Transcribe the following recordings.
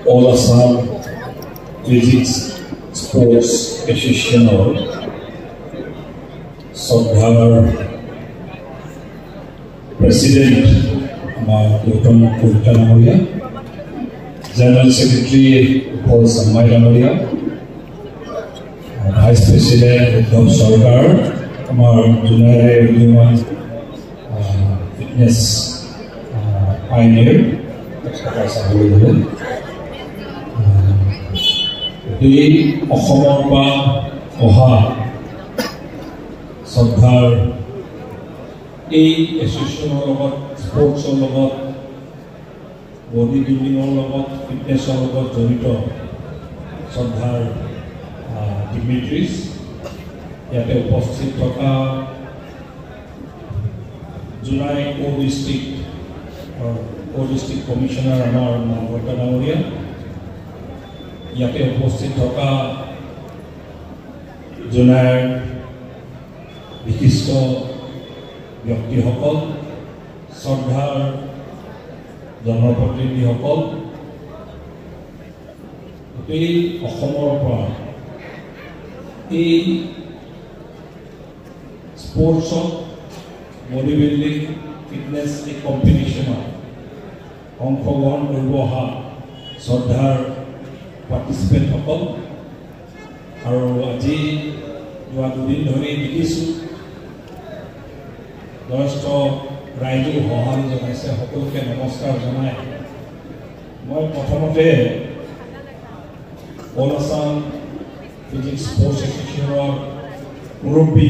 All Assam Physics Sports Association Sodhar President Gautam Kulta Namoria, General Secretary Paul Sammai Namoria, Vice President Uddhav Sarkar, Junior Human Fitness Pioneer, Sodhar association sports bodybuilding fitness jorito Sodhar Dimitris ইয়াতে উপস্থিত থকা July co-district commissioner আমাৰ নামগতা ডাঙৰীয়া ইয়াতে উপস্থিত থকা July বিশিষ্ট ব্যক্তিসকল শ্ৰদ্ধাৰ জনপ্ৰতিনিধিসকল এই অসমৰ পৰা এই sports bodybuilding fitness competition অংশগ্ৰহণ কৰিব অহা শ্ৰদ্ধাৰ পাৰ্টিচিপেণ্ট সকল আৰু আজি যোৱা দুদিন ধৰি দেখিছোঁ জ্যেষ্ঠ ৰাইজে সঁহাৰি জনাইছে সকলোকে নমস্কাৰ জনাই মই প্ৰথমতে অল আসাম ফিজিক্স স্পৰ্টছ এছ'চিয়েশ্যনৰ মুৰব্বী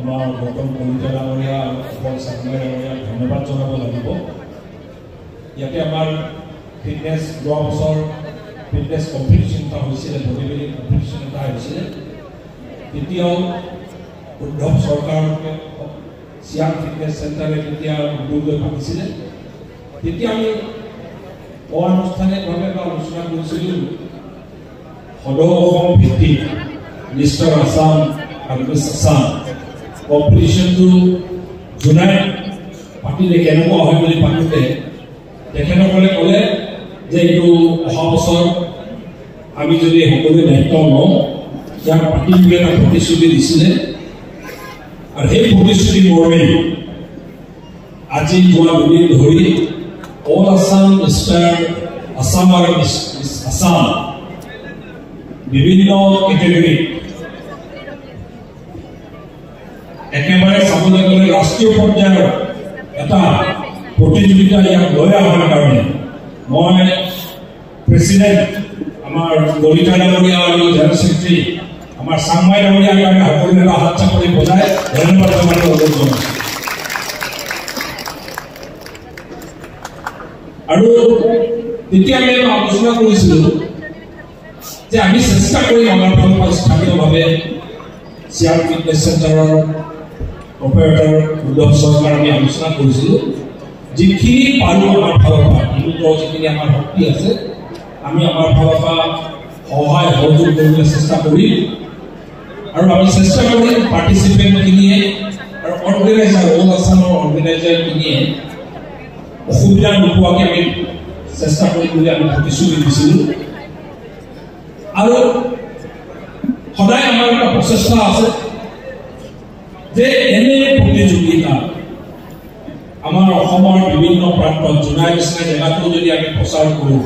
আমাৰ গৌতম কলিতা ডাঙৰীয়া উপল চাকমাই ডাঙৰীয়াক ধন্যবাদ জনাব লাগিব ইয়াতে আমাৰ ফিটনেছ যোৱা বছৰ ফিটনেছ কম্পিটিশ্যন এটা হৈছিলে বডি বিল্ডিং কম্পিটিশ্যন এটা হৈছিলে তেতিয়াও উদ্ধৱ চৰকাৰকে চিয়াং ফিটনেছ চেণ্টাৰে তেতিয়া উদ্যোগ লৈ পাতিছিলে তেতিয়া আমি অনানুষ্ঠানিকভাৱে এটা আলোচনা কৰিছিলোঁ সদৌ অসম ভিত্তিক মিষ্টাৰ আসাম আৰু মিছ আসাম কম্পিটিশ্যনটো জুলাই পাতিলে কেনেকুৱা হয় বুলি পাতোঁতে তেখেতসকলে ক'লে যে এইটো অহা বছৰ আমি যদি সকলোৱে দায়িত্ব লওঁ ইয়াক পাতিম বুলি এটা প্ৰতিশ্ৰুতি দিছিলে আৰু সেই প্ৰতিশ্ৰুতি মৰ্মে আজি যোৱা দুদিন ধৰি অল আসাম মিষ্টাৰ আসাম আৰু মিছ আসাম বিভিন্ন কেটেগৰীত একেবাৰে চাবলৈ গ'লে ৰাষ্ট্ৰীয় পৰ্যায়ৰ এটা প্ৰতিযোগিতা ইয়াক লৈ অহাৰ কাৰণে মই প্ৰেচিডেণ্ট আমাৰ কলিতা ডাঙৰীয়া আৰু জেনেৰেল ছেক্ৰেটাৰী আমাৰ চাংমাই ডাঙৰীয়াৰ কাৰণে সকলোৱে এটা হাত চাপৰি বজাই ধন্যবাদ জনাবলৈ অনুৰোধ জনাইছোঁ আৰু তেতিয়া আমি আলোচনা কৰিছিলোঁ যে আমি চেষ্টা কৰিম আমাৰ ফালৰ পৰা স্থানীয়ভাৱে চিয়াং ফিটনেছ চেণ্টাৰৰ অপাৰেটৰ উদ্ধৱ চৰকাৰ আমি আলোচনা কৰিছিলোঁ যিখিনি পাৰোঁ আমাৰ ফালৰ পৰা যিখিনি আমাৰ শক্তি আছে আমি আমাৰ ফালৰ পৰা সহায় সহযোগ কৰিবলৈ চেষ্টা কৰিম আৰু আমি চেষ্টা কৰিম পাৰ্টিচিপেণ্টখিনিয়ে আৰু অৰ্গেনাইজাৰ অল আসামৰ অৰ্গেনাইজাৰখিনিয়ে অসুবিধা নোপোৱাকৈ আমি চেষ্টা কৰিম বুলি আমি প্ৰতিশ্ৰুতি দিছিলোঁ আৰু সদায় আমাৰ এটা প্ৰচেষ্টা আছে যে এনে প্ৰতিযোগিতা আমাৰ অসমৰ বিভিন্ন প্ৰান্তত জুনাই নিচিনা জেগাতো যদি আমি প্ৰচাৰ কৰোঁ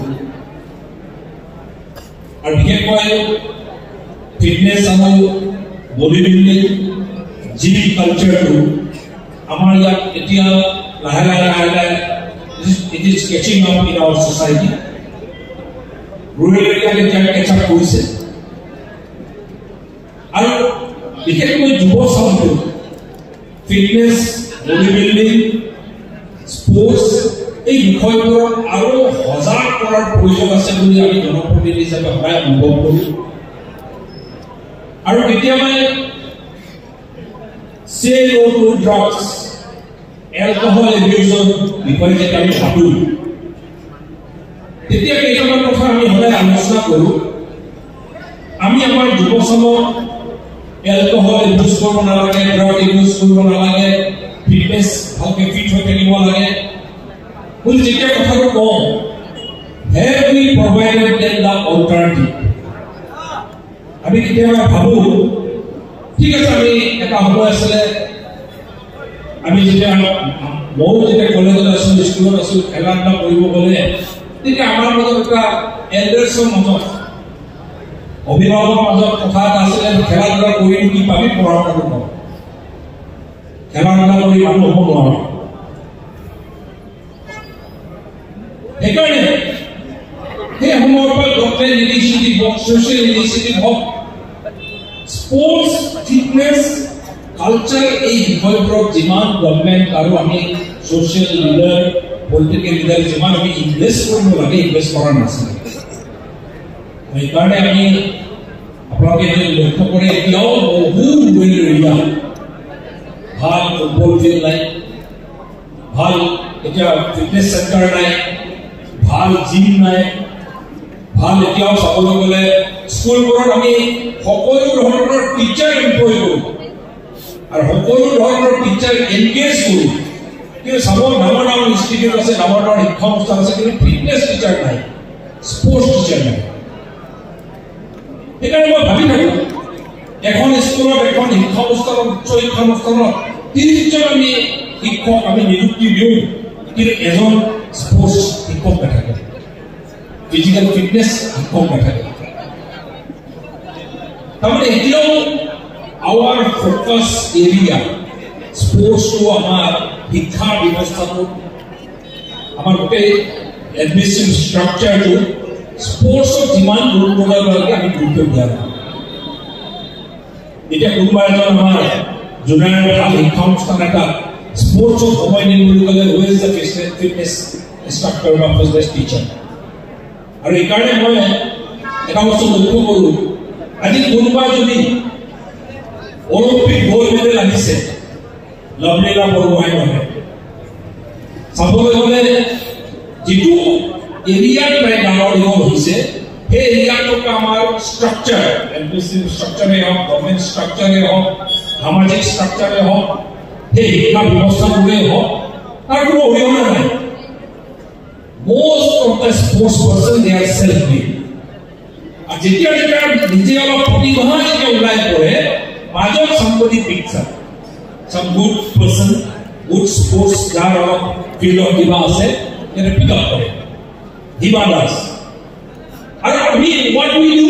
আৰু বিশেষকৈ ফিটনেছ আৰু বডি বিল্ডিং জিম কালচাৰটো আমাৰ ইয়াত এতিয়া লাহে লাহে it is catching up in our society rural area এতিয়া catch up কৰিছে আৰু বিশেষকৈ যুৱ চামটো ফিটনেছ বডি বিল্ডিং স্পৰ্টছ এই বিষয়বোৰ আৰু সজাগ কৰাৰ প্ৰয়োজন আছে বুলি আমি জনপ্ৰতিনিধি হিচাপে সদায় অনুভৱ কৰোঁ আৰু কেতিয়াবা say no to drugs alcohol abuse বিষয়ে যেতিয়া আমি ভাবোঁ তেতিয়া কেইটামান কথা আমি সদায় আলোচনা কৰোঁ আমি আমাৰ যুৱ চামক alcohol abuse কৰিব নালাগে drug abuse কৰিব নালাগে ফিটনেছ ভালকৈ ফিট হৈ থাকিব লাগে বুলি যেতিয়া কথাটো কওঁ have we provided অল্টাৰনেটিভ আমি কেতিয়াবা ভাবো ঠিক আছে আমি এটা সময় আছিলে আমি যেতিয়া ময়ো যেতিয়া কলেজত আছিলোঁ স্কুলত আছিলোঁ খেলা ধূলা কৰিব গ'লে তেতিয়া আমাৰ মাজত এটা এল্ডাৰ্ছৰ মাজত অভিভাৱকৰ মাজত কথা এটা আছিলে খেলা ধূলা কৰি কি পাবি পঢ়া শুনাটো পাব খেলা ধূলা কৰি মানুহ হ'ব নোৱাৰো সেইকাৰণে সেই সময়ৰ পৰা গভৰ্ণমেণ্ট ইনিচিয়েটিভ হওক ছ'চিয়েল ইনিচিয়েটিভ হওক স্পৰ্টছ ফিটনেছ কালচাৰ এই বিষয়বোৰত যিমান গভৰ্ণমেণ্ট আৰু আমি ছ'চিয়েল লিডাৰ পলিটিকেল লিডাৰ যিমান আমি ইনভেষ্ট কৰিব লাগে ইনভেষ্ট কৰা নাছিলে সেইকাৰণে আমি আপোনালোকে লক্ষ্য কৰে এতিয়াও বহু ৰুৱেল এৰিয়া ভাল ফুটবল ফিল্ড নাই ভাল এতিয়া ফিটনেছ চেণ্টাৰ নাই ভাল জিম নাই ভাল এতিয়াও চাবলৈ গ'লে স্কুলবোৰত আমি সকলো ধৰণৰ টিচাৰ এমপ্লয় কৰোঁ আৰু সকলো ধৰণৰ টিচাৰ এনগেজ কৰোঁ কিন্তু চাব ডাঙৰ ডাঙৰ ইনষ্টিটিউট আছে ডাঙৰ ডাঙৰ শিক্ষা অনুষ্ঠান আছে কিন্তু ফিটনেছ টিচাৰ নাই স্পৰ্টছ টিচাৰ নাই সেইকাৰণে মই ভাবি থাকোঁ এখন স্কুলত এখন শিক্ষা অনুষ্ঠানত উচ্চ শিক্ষা অনুষ্ঠানত ৩০জন আমি শিক্ষক আমি নিযুক্তি দিওঁ কিন্তু এজন স্পৰ্টছ শিক্ষক নাথাকে ফিজিকেল ফিটনেছ শিক্ষক নাথাকে তাৰমানে এতিয়াও our focus area sports to our শিক্ষা ব্যৱস্থাটো আমাৰ গোটেই এডমিনিষ্ট্ৰেটিভ ষ্ট্ৰাকচাৰটো স্পৰ্টছত যিমান গুৰুত্ব দিব লাগে আমি গুৰুত্ব দিয়া নাই এতিয়া কোনোবা এজন আমাৰ জুনিয়ৰ ভাল শিক্ষা অনুষ্ঠান এটা স্পৰ্টছত সময় দিম বুলি ক'লে who is the fitness instructor বা fitness teacher আৰু এইকাৰণে মই এটা বস্তু লক্ষ্য কৰোঁ আজি কোনোবা যদি অলিম্পিক গোল্ড মেডেল আনিছে লভলীনা বৰগোহাঁই নহয় চাবলৈ গ'লে যিটো এৰিয়াত প্ৰায় ডাঙৰ দীঘল হৈছে সেই এৰিয়াটোক আমাৰ ষ্ট্ৰাকচাৰ এডমিনিষ্ট্ৰেটিভ ষ্ট্ৰাকচাৰে হওক গভৰ্ণমেণ্ট ষ্ট্ৰাকচাৰে হওক সামাজিক ষ্ট্ৰাকচাৰে হওক সেই শিক্ষা ব্যৱস্থাবোৰে হওক তাৰ কোনো অৰিহণা নাই most of the sports person they are self-made আৰু যেতিয়া নিজে অলপ প্ৰতিভা যেতিয়া ওলাই পৰে মাজত somebody picks up some good person good sports যাৰ অলপ ফিল্ডত কিবা আছে তেনে পিক আপ কৰে হিমা দাস আৰু আমি what we do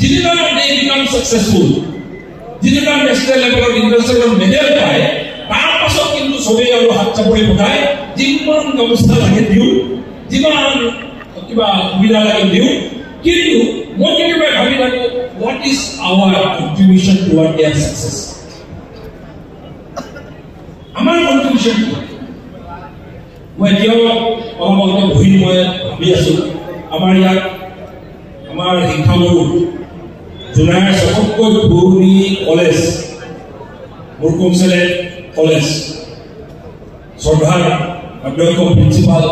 যিদিনা they become successful যিদিনা নেশ্যনেল লেভেলত ইণ্টাৰনেশ্যনেল মেডেল পায় তাৰ পাছত কিন্তু চবেই আৰু হাত চাপৰি পঠায় যিমান ব্যৱস্থা লাগে দিওঁ যিমান কিবা সুবিধা লাগে দিওঁ কিন্তু মই কেতিয়াবা ভাবি থাকোঁ what is our contribution toward their success আমাৰ contribution মই এতিয়াও অলপ বহি মই ভাবি আছোঁ আমাৰ ইয়াত আমাৰ শিক্ষাগুৰু জুনাইৰ চবতকৈ পুৰণি কলেজ মুৰকুমচেলেট কলেজ শ্ৰদ্ধাৰ অধ্যক্ষ প্ৰিন্সিপাল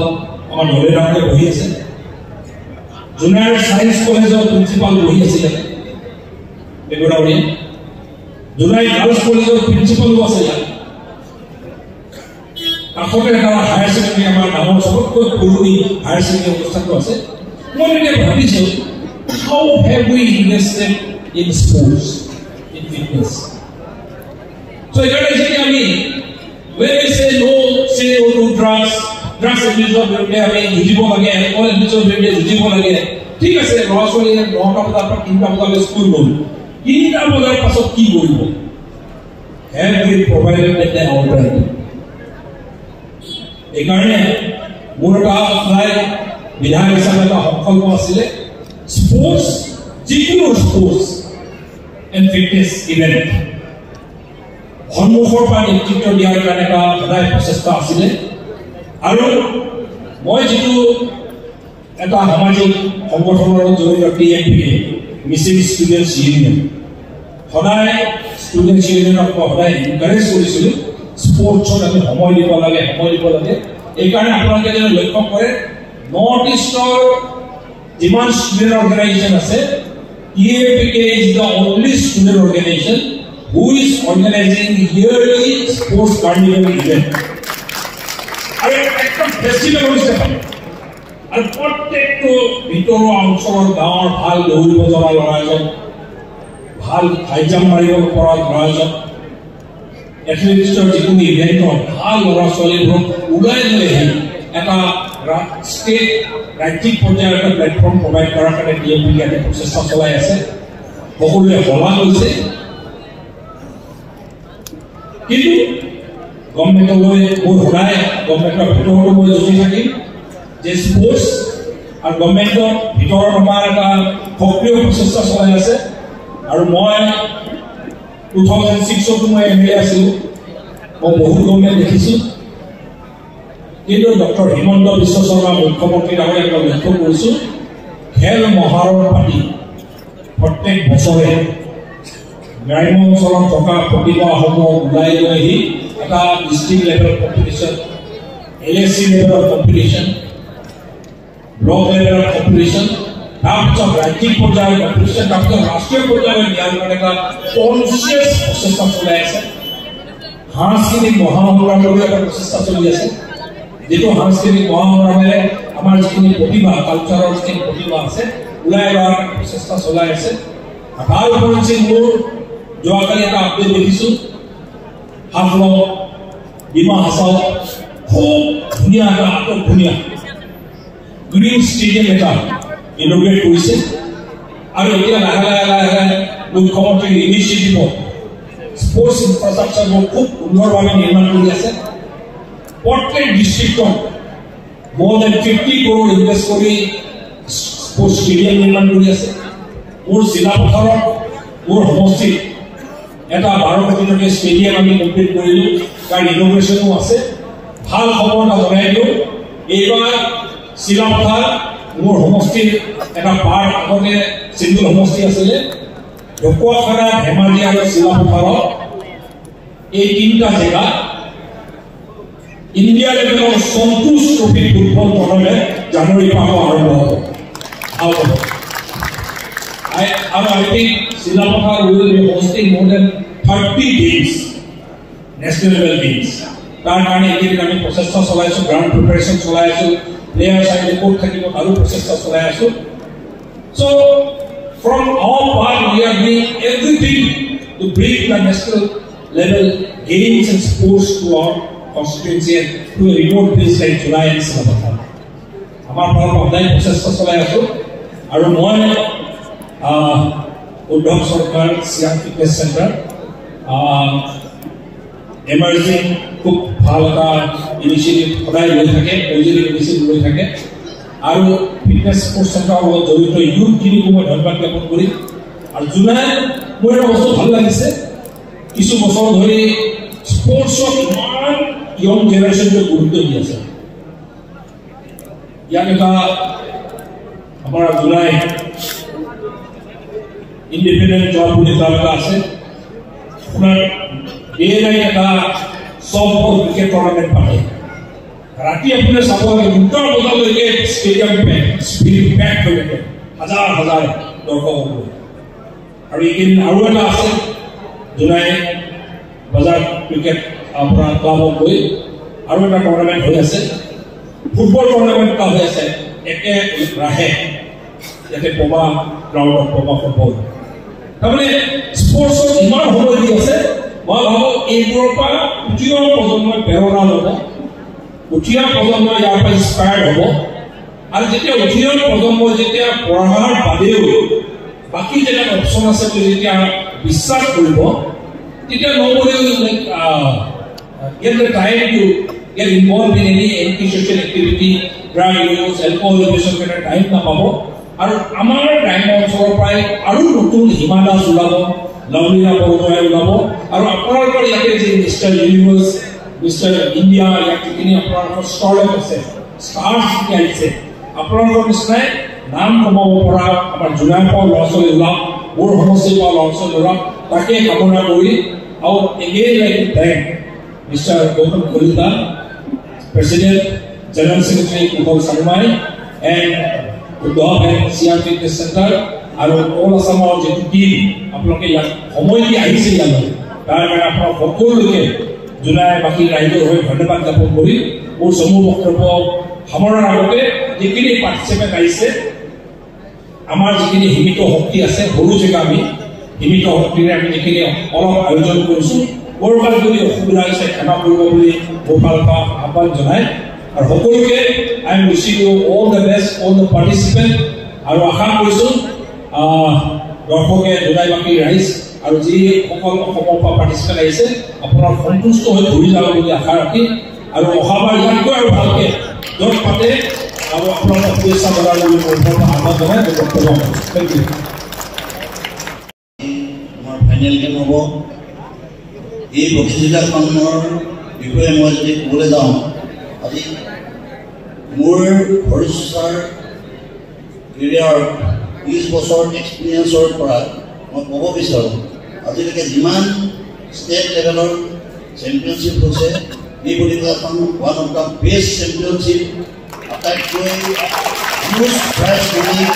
আমাৰ নৰেন্দ্ৰনাথে বহি আছে জুনাইৰ সায়েন্স কলেজৰ প্ৰিন্সিপাল বহি আছিলে বেগুৰাউৰী জুনাই গাৰ্লছ কলেজৰ প্ৰিন্সিপালো আছে ইয়াত কাষতে এটা হায়াৰ ছেকেণ্ডেৰী আমাৰ ডাঙৰ চবতকৈ পুৰণি হায়াৰ ছেকেণ্ডেৰী অনুষ্ঠানটো আছে মই এতিয়া ভাবিছোঁ how have we invested in sports in fitness so এইকাৰণে যদি আমি when we say no to drugs abuse বিৰুদ্ধে আমি যুঁজিব লাগে এলকহল abuse বিৰুদ্ধে যুঁজিব লাগে ঠিক আছে ল'ৰা ছোৱালীয়ে 9টা বজাৰ পৰা 3টা বজালৈ স্কুল গ'ল 3টা বজাৰ পাছত কি কৰিব have we provided the alternative এইকাৰণে মোৰ এটা প্ৰায় বিধায়ক হিচাপে এটা সংকল্প আছিলে স্পৰ্টছ যিকোনো স্পৰ্টছ এণ্ড ফিটনেছ ইভেণ্ট সন্মুখৰ পৰা নেতৃত্ব দিয়াৰ কাৰণে এটা সদায় প্ৰচেষ্টা আছিলে আৰু মই যিটো এটা সামাজিক সংগঠনৰ জড়িত TMPA মিছিং ষ্টুডেণ্টছ ইউনিয়ন সদায় ষ্টুডেণ্টছ ইউনিয়নক মই সদায় এনকাৰেজ কৰিছিলোঁ স্পৰ্টছত আমি সময় দিব লাগে এইকাৰণে আপোনালোকে যদি লক্ষ্য কৰে নৰ্থ ইষ্টৰ যিমান ষ্টুডেণ্ট অৰ্গেনাইজেশ্যন আছে TMPA is the only student organization who is organizing yearly sports carnival event. I expect festival আৰু প্ৰত্যেকটো ভিতৰুৱা অঞ্চলৰ গাঁৱৰ ভাল দৌৰিব যোৱা ল'ৰা এজন, ভাল হাই জাম্প মাৰিব পৰা ল'ৰা এজন, এথলেটিক্সৰ যিকোনো ইভেণ্টত ভাল ল'ৰা ছোৱালীবোৰক ওলাই লৈ আহি এটা ষ্টেট ৰাজ্যিক পৰ্যায়ৰ এটা প্লেটফৰ্ম প্ৰভাইড কৰাৰ কাৰণে DMPT এটা প্ৰচেষ্টা চলাই আছে। সকলোৱে সভা হৈছে, কিন্তু গভৰ্ণমেণ্টলৈ মোৰ সদায় গভৰ্ণমেণ্টৰ ভিতৰতো মই যুঁজি থাকিম যে স্পৰ্টছ আৰু গভৰ্ণমেণ্টৰ ভিতৰত আমাৰ এটা সক্ৰিয় প্ৰচেষ্টা চলাই আছে। আৰু মই 2006 মই MLA আছিলোঁ, মই বহুত গভৰ্ণমেণ্ট দেখিছোঁ, কিন্তু ডক্টৰ হিমন্ত বিশ্ব শৰ্মা মুখ্যমন্ত্ৰীৰ আগত এটা লক্ষ্য কৰিছোঁ, খেল মহাৰণ পাতি প্ৰত্যেক বছৰে গ্ৰাম্য অঞ্চলত থকা প্ৰতিভাসমূহ ওলাই লৈ আহি এটা ডিষ্ট্ৰিক্ট লেভেল কম্পিটিশ্যন, LAC লেভেলৰ কম্পিটিশ্যন, ব্লক লেভেলৰ কম্পিটিশ্যন, তাৰপিছত ৰাজ্যিক পৰ্যায়ৰ কম্পিটিশ্যন, তাৰপিছত ৰাষ্ট্ৰীয় পৰ্যায়ৰ নিয়াৰ কাৰণে এটা কনচিয়াছ প্ৰচেষ্টা চলাই আছে। সাংস্কৃতিক মহাসংগ্ৰামলৈ এটা প্ৰচেষ্টা চলি আছে, যিটো সাংস্কৃতিক মহাসংগ্ৰামেৰে আমাৰ যিখিনি প্ৰতিভা, কালচাৰৰ যিখিনি প্ৰতিভা আছে ওলাই লোৱাৰ প্ৰচেষ্টা চলাই আছে। তাৰ উপৰিঞ্চি মোৰ যোৱাকালি এটা আপডেট দেখিছোঁ, হাফলং ডিমা হাছাও খুব ধুনীয়া এটা আটকধুনীয়া গ্ৰীণ ষ্টেডিয়াম এটা ইনগ্ৰেট কৰিছে। আৰু এতিয়া লাহে লাহে লাহে লাহে মুখ্যমন্ত্ৰীৰ ইনিচিয়েটিভত স্পৰ্টছ ইনফ্ৰাষ্ট্ৰাকচাৰবোৰ খুব সুন্দৰভাৱে নিৰ্মাণ কৰি আছে। প্ৰত্যেক ডিষ্ট্ৰিক্টত more than 50 crore ইনভেষ্ট কৰি স্পৰ্টছ ষ্টেডিয়াম নিৰ্মাণ কৰি আছে। মোৰ জিলা পথাৰত মোৰ সমষ্টিত এটা 12 কোটি টকীয়া ষ্টেডিয়াম আমি কমপ্লিট কৰিলোঁ, তাৰ ইনগ্ৰেশ্যনো আছে। ভাল খবৰ এটা জনাই দিওঁ, এইবাৰ চিলাপথাৰ মোৰ সমষ্টিৰ এটা পাৰ্ট, আগতে চিন্দুল সমষ্টি আছিলে, ঢকুৱাখানা, ধেমাজি আৰু চিলাপথাৰত এই তিনিটা জেগা ইণ্ডিয়া লেভেলৰ সন্তোষ ট্ৰফি ফুটবল টুৰ্ণামেণ্ট জানুৱাৰীৰ পৰা আৰম্ভ হ'ব। And I think Silapakar will be hosting more than 30 games, national level games. তাৰ কাৰণে এইকেইদিন আমি প্ৰচেষ্টা চলাইছোঁ, গ্ৰাউণ্ড প্ৰিপাৰেশ্যন চলাই আছোঁ, প্লেয়াৰ চাইডে ক'ত থাকিব তাৰো প্ৰচেষ্টা চলাই আছোঁ। So from our part we are doing everything to bring the national level games and sports to our constituency and to a remote place like July and Silapakar. আমাৰ পৰা সদায় প্ৰচেষ্টা চলাই আছোঁ। আৰু মই উদ্ধৱ চৰকাৰ চিয়াং ফিটনেছ চেণ্টাৰ এমাৰ্জিং খুব ভাল এটা ইনিচিয়েটিভ সদায় লৈ থাকে, পজিটিভ ইনিচিয়েটিভ লৈ থাকে। আৰু ফিটনেছ স্পৰ্টছ চেণ্টাৰৰ লগত জড়িত ইউথখিনিকো মই ধন্যবাদ জ্ঞাপন কৰিম। আৰু জুলাই মোৰ এটা বস্তু ভাল লাগিছে, কিছু বছৰ ধৰি স্পৰ্টছক ইমান ইয়ং জেনেৰেশ্যনটোৱে গুৰুত্ব দি আছে। ইয়াত এটা আমাৰ জুলাই ইণ্ডিপেণ্ডেণ্ট জব বুলি এটা আছে, আপোনাৰ ডে-নাইট এটা চফ্টবল ক্ৰিকেট টুৰ্ণামেণ্ট পাতে। ৰাতি আপুনি চাব লাগে 2টা বজালৈকে ষ্টেডিয়াম পেক হৈ থাকে, হাজাৰ হাজাৰ দৰ্শক হ'ব। আৰু এইকেইদিন আৰু এটা আছে, জুলাই বজাৰ ক্ৰিকেট আপোনাৰ ক্লাবত গৈ আৰু এটা টুৰ্ণামেণ্ট হৈ আছে, ফুটবল টুৰ্ণামেণ্ট এটা হৈ আছে একে ৰাহে ইয়াতে পবা গ্ৰাউণ্ডত পবা ফুটবল। তাৰমানে স্পৰ্টছত ইমান সময় দি আছে, মই ভাবোঁ এইবোৰৰ পৰা উঠি অহা প্ৰজন্মই প্ৰেৰণা ল'ব, উঠি অহা প্ৰজন্মই ইয়াৰ পৰা ইনস্পায়াৰ্ড হ'ব। আৰু যেতিয়া উঠি অহা প্ৰজন্মই যেতিয়া পঢ়াৰ বাদেও বাকী যেনেকৈ অপশ্যন আছে বুলি যেতিয়া বিশ্বাস কৰিব, তেতিয়া nobody will get the time to get involved in any anti-social activity, drug use, alcohol abuse কাৰণে টাইম নাপাব। আৰু আমাৰ গ্ৰাম্য অঞ্চলৰ পৰাই আৰু নতুন হিমা দাস ওলাব, লভলীনা বৰগোহাঁই ওলাব। আৰু আপোনালোকৰ ইয়াতে যে মিষ্টাৰ ইউনিভাৰ্ছ, মিষ্টাৰ ইণ্ডিয়া, ইয়াত যিখিনি আপোনালোকৰ ষ্টাৰ্ট আছে, ষ্টাৰ্ছ যিখিনি আহিছে, আপোনালোকৰ নিচিনাই নাম কমাব পৰা আমাৰ জুলাইৰ পৰা ল'ৰা ছোৱালী ওলাওক, মোৰ সমষ্টিৰ পৰা ল'ৰা ছোৱালী ওলাওক, তাকে কামনা কৰি আৰু again like to thank Mr. Gautam Kolita, President, General Secretary Kuthal Sarmai, and Uddhav and Siang Fitness Center, আৰু all Assamৰ যিটো টিম আপোনালোকে ইয়াত সময় দি আহিছে ইয়ালৈ, তাৰ কাৰণে আপোনাক সকলোকে জুলাই বাকী ৰাইজৰ হৈ ধন্যবাদ জ্ঞাপন কৰি মোৰ চমু বক্তব্য সামৰাৰ আগতে যিখিনি পাৰ্টিচিপেণ্ট আহিছে আমাৰ যিখিনি সীমিত শক্তি আছে সৰু জেগা আমি সীমিত শক্তিৰে আমি যিখিনি অলপ আয়োজন কৰিছোঁ ক'ৰবাত যদি অসুবিধা হৈছে ক্ষমা কৰিব বুলি মোৰ ফালৰ পৰা আহ্বান জনাই আৰু সকলোকে I am wishing you all the best all the participant আৰু আশা কৰিছোঁ দৰ্শকে দুদাইবাসী ৰাইজ আৰু যিসকল অসমৰ পৰা পাৰ্টিচিপেণ্ট আহিছে আপোনাৰ সন্তুষ্ট হৈ ঘূৰি যাব বুলি আশা ৰাখি আৰু অহাবাৰ ইয়াতকৈ আৰু ভালকে য'ত পাতে আৰু আপোনালোকক শুভেচ্ছা জনাৰ বুলি মোৰ পৰা আহ্বান জনাই বক্তব্য থেংক ইউ আমাৰ ফাইনেল গেম হ'ব এই প্ৰতিযোগিতাখনৰ বিষয়ে মই যদি ক'বলৈ যাওঁ আজি মোৰ ভৰিষ্যতৰ কেৰিয়াৰ 20 বছৰ এক্সপিৰিয়েঞ্চৰ পৰা মই ক'ব বিচাৰোঁ আজিলৈকে যিমান ষ্টেট লেভেলৰ চেম্পিয়নশ্বিপ হৈছে এই প্ৰতিযোগিতাখন one of the best championship আটাইতকৈ হিউজ প্ৰাইজ মানি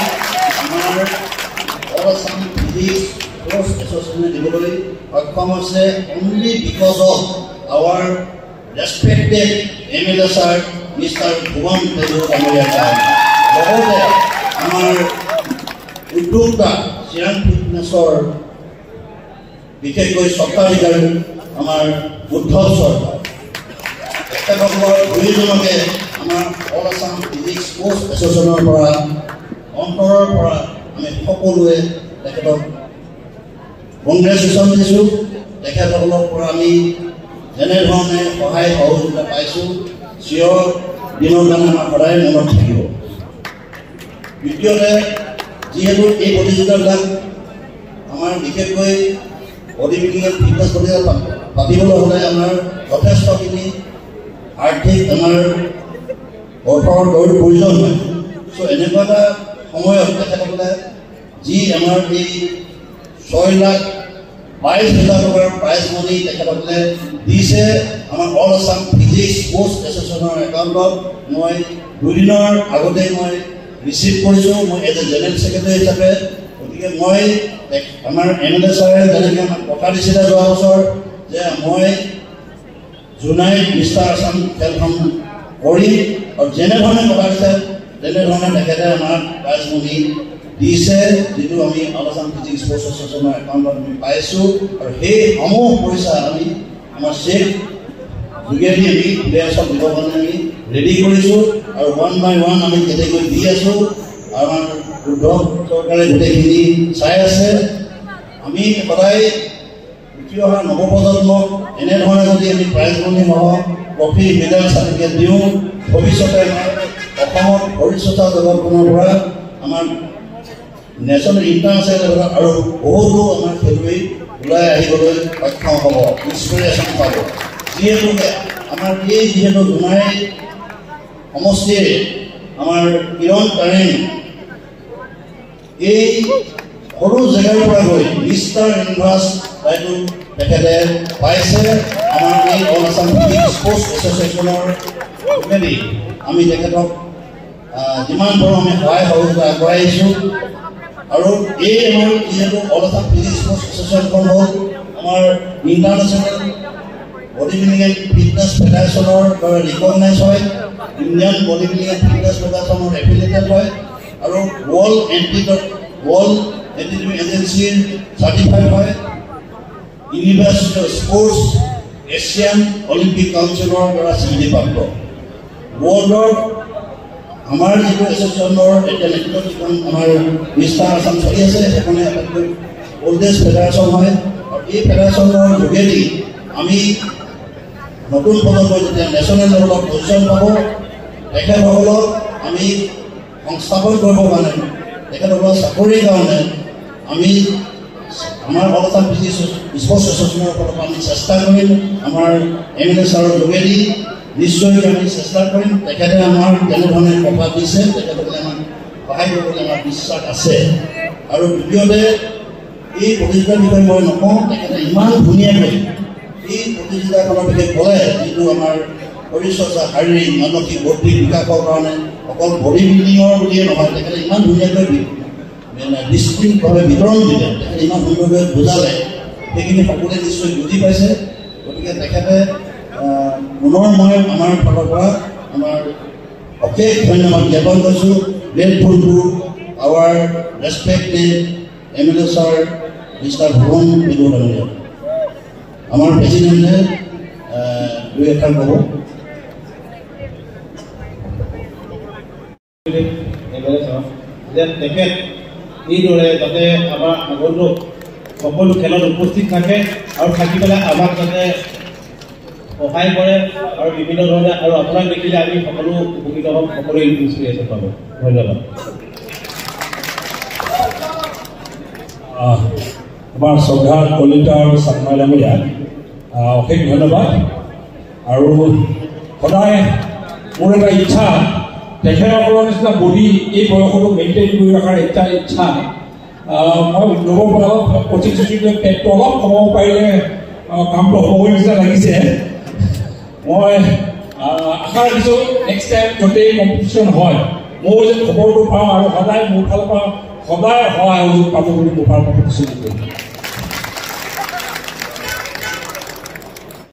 আমাৰ অল আছাম ফিজিক্স স্পৰ্টছ এছ'চিয়েশ্যনে দিবলৈ সক্ষম হৈছে only because of our respected MLA sir mister Bhuban পেগুৰ ডাঙৰীয়াৰ কাৰণে লগতে আমাৰ উদ্যোক্তা চিৰাং ফিটনেছৰ বিশেষকৈ স্বত্বাধিকাৰী আমাৰ উদ্ধৱ চৰকাৰ তেখেতসকলৰ দুয়োজনকে আমাৰ অল আছাম ফিজিক্স স্পৰ্টছ এছ'চিয়েশ্যনৰ পৰা অন্তৰৰ পৰা আমি সকলোৱে তেখেতক কংগ্ৰেচুলেশ্যন দিছোঁ তেখেতসকলৰ পৰা আমি যেনেধৰণে সহায় সহযোগিতা পাইছোঁ চিৰ দিনৰ কাৰণে আমাৰ সদায় মনত থাকিব দ্বিতীয়তে যিহেতু এই প্ৰতিযোগিতাবিলাক আমাৰ বিশেষকৈ বডি বিল্ডিং ফিটনেছ প্ৰতিযোগিতা পাতিবলৈ হ'লে আমাৰ যথেষ্টখিনি আৰ্থিক আমাৰ অৰ্থৰ প্ৰয়োজন হয় চ' এনেকুৱা এটা সময়ত তেখেতসকলে যি আমাৰ এই 6,22,000 টকাৰ প্ৰাইজ মানি তেখেতসকলে দিছে আমাৰ অল আছাম ফিজিক্স স্পৰ্টছ এছ'চিয়েশ্যনৰ একাউণ্টত মই দুদিনৰ আগতে মই ৰিচিভ কৰিছোঁ মই এজ এ জেনেৰেল ছেক্ৰেটাৰী হিচাপে গতিকে মই আমাৰ MLA ছাৰে যেনেকৈ আমাক কথা দিছিলে যোৱা বছৰ যে মই জুলাইত মিষ্টাৰ আছাম খেলখন কৰিম আৰু যেনেধৰণে কথা দিছে তেনেধৰণে তেখেতে আমাক প্ৰাইজ মানি দিছে যিটো আমি অল আছাম ফিজিক্স স্পৰ্টছ এছ'চিয়েশ্যনৰ একাউণ্টত আমি পাইছোঁ আৰু সেই সমূহ পইচা আমি আমাৰ চেক যোগেদি আমি প্লেয়াৰ্ছক দিবৰ কাৰণে আমি ৰেডি কৰিছোঁ আৰু 1 by 1 আমি কেটেগৰী দি আছোঁ আমাৰ উদ্ধৱ চৰকাৰে গোটেইখিনি চাই আছে আমি সদায় উঠি অহা নৱপ্ৰজন্মক এনেধৰণে যদি আমি প্ৰাইজ মানি হওক ট্ৰফি মেডেল চাৰ্টিফিকেট দিওঁ ভৱিষ্যতে আমাৰ অসমত ভৱিষ্যতৰ জগতখনৰ পৰা আমাৰ নেশ্যনেল ইণ্টাৰনেশ্যনেল লেভেলত আৰু বহুতো আমাৰ খেলুৱৈ ওলাই আহিবলৈ সক্ষম হ'ব ইনস্পিৰেশ্যন পাব যিহেতুকে আমাৰ এই যিহেতু জোনাই সমষ্টিৰ আমাৰ কিৰণ তাৰেং এই সৰু জেগাৰ পৰা গৈ মিষ্টাৰ ইউনিভাৰ্ছ টাইটেল তেখেতে পাইছে আমাৰ এই অল আছাম ফিজিক্স স্পৰ্টছ এছ'চিয়েশ্যনৰ যোগেদি আমি তেখেতক যিমান পাৰোঁ আমি সহায় সহযোগিতা আগবঢ়াই আহিছোঁ আৰু এই আমাৰ যিহেতু অল আছাম ফিজিক্স স্পৰ্টছ এছ'চিয়েশ্যনখন হ'ল আমাৰ international body building and fitness ফেডাৰেশ্যনৰ দ্বাৰা ৰিকগনাইজ হয় Indian body building and fitness ফেডাৰেশ্যনৰ এফিলিয়েটেড হয় আৰু ৱৰ্ল্ড এণ্টিটিভ এজেঞ্চিৰ চাৰ্টিফাইড হয় university of sports Asian Olympic কাউন্সিলৰ দ্বাৰা স্বীকৃতিপ্ৰাপ্ত ৱৰ্ল্ডৰ আমাৰ যিটো এছ'চিয়েশ্যনৰ এতিয়া নেতৃত্বত যিখন আমাৰ মিষ্টাৰ আছাম চলি আছে সেইখনে আটাইতকৈ অল্ডেষ্ট ফেডাৰেশ্যন হয় আৰু এই ফেডাৰেশ্যনৰ যোগেদি আমি নতুন প্ৰজন্মই যেতিয়া নেশ্যনেল লেভেলত পজিশ্যন পাব তেখেতসকলক আমি সংস্থাপন কৰিবৰ কাৰণে তেখেতসকলৰ চাকৰিৰ কাৰণে আমি আমাৰ অল আছাম ফিজিক্স স্পৰ্টছ এছ'চিয়েশ্যনৰ ফালৰ পৰা আমি চেষ্টা কৰিম আমাৰ MLA ছাৰৰ যোগেদি নিশ্চয় আমি চেষ্টা কৰিম তেখেতে আমাৰ যেনেধৰণে কথা দিছে তেখেতসকলে আমাক সহায় কৰিবলৈ আমাৰ বিশ্বাস আছে আৰু দ্বিতীয়তে এই প্ৰতিযোগিতাৰ বিষয়ে মই নকওঁ তেখেতে ইমান ধুনীয়াকৈ এই প্ৰতিযোগিতাখনৰ বিষয়ে ক'লে যিটো আমাৰ শৰীৰ চৰ্চা শাৰীৰিক মানসিক বৌদ্ধিক বিকাশৰ কাৰণে অকল বডি বিল্ডিঙৰ বুলিয়ে নহয় তেখেতে ইমান ধুনীয়াকৈ ডিষ্ট্ৰিক্টভাৱে বিতৰণ দিলে তেখেতে ইমান সুন্দৰকৈ বুজালে সেইখিনি সকলোৱে নিশ্চয় বুজি পাইছে গতিকে তেখেতে পুনৰ মই আমাৰ ফালৰ পৰা আমাৰ অশেষ ধন্যবাদ জ্ঞাপন কৰিছোঁ। Grateful to our respected MLA sir mister Bhuban Pegu ডাঙৰীয়া। আমাৰ প্ৰেচিডেণ্টে দুই এষাৰ ক'ব। তেখেত এইদৰে যাতে আমাৰ আগন্তুক সকলো খেলত উপস্থিত থাকে আৰু থাকি পেলাই আমাক যাতে সহায় কৰে আৰু বিভিন্ন ধৰণে আৰু আপোনাক দেখিলে আমি সকলো উপকৃত হ'ম, সকলোৱে ইনস্পিৰেশ্যন পাব। ধন্যবাদ। আমাৰ শ্ৰদ্ধা কলিতা আৰু চানমাই ডাঙৰীয়া অশেষ ধন্যবাদ। আৰু সদায় মোৰ এটা ইচ্ছা, তেখেতসকলৰ নিচিনা বডি এই বয়সতো মেইনটেইন কৰি ৰখাৰ এটা ইচ্ছা। মই নৱপ্ৰধানক কচিং চচিং লৈ পেটটো অলপ কমাব পাৰিলে কামটো হ'বগৈ নিচিনা লাগিছে। মই আশা ৰাখিছোঁ নেক্সট টাইম গোটেই কম্পিটিশ্যন হয় মই যে খবৰটো পাওঁ আৰু সদায় মোৰ ফালৰ পৰা সদায় সহায় সহযোগ পাব বুলি মোৰ ফালৰ পৰা প্ৰতিশ্ৰুতি কৰিম।